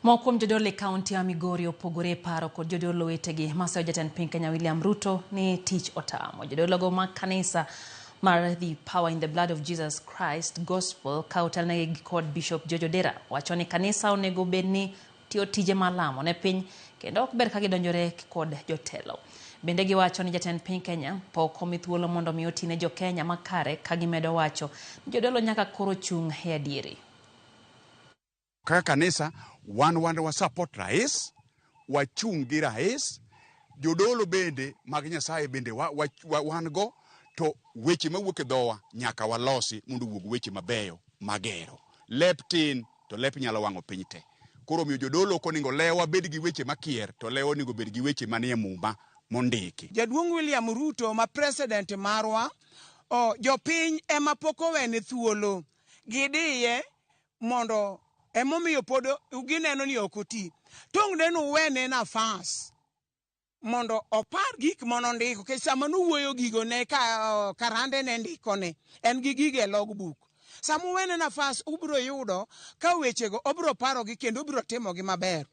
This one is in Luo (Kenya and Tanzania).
Mokuom jodolo e kaunti ya Migori opogore paro kod jodolo wetegi masayo jatend piny Kenya William Ruto ni tich otamo. Jodologo mag kanisa mar The Power in the Blood of Jesus Christ Gospel kautelnegi kod Bishop George Odera wacho ni kanisa onego bedni tiyo tije malamo ne piny kendo ok ber ka gidonjore kod jotelo. Bende giwacho ni jatend piny Kenya pok omi thuolo mondo mi otine jo Kenya makare ka gimedo wacho ni jodolo nyaka koro chung' e adieri. Kaka kanisa wan wa support rais, wachung' gi rais, jodolo bende mag Nyasaye bende wan go, to weche mawuok e dhowa nyaka walosi mondo wuog weche mabeyo magero. Lep tin to lep nyalo wang'o piny te. Koro miyo jodolo koningo lewa bed gi weche makier to lewa oningo bed gi weche manie muma mondiki. Jaduong' William Ruto ma president marwa, jopiny ema pok owene thuolo gidiye mondo emomiyo pod gineno ni ok oti. Tong'ne nuwene nafas mondo opar gik monondiko ke sama nuwuoyo gigo ne karande ne ndikone en gi gige logbook. Sama uwene nafas ubro yudo ka wechego obro parogi kendo obro timogi maber.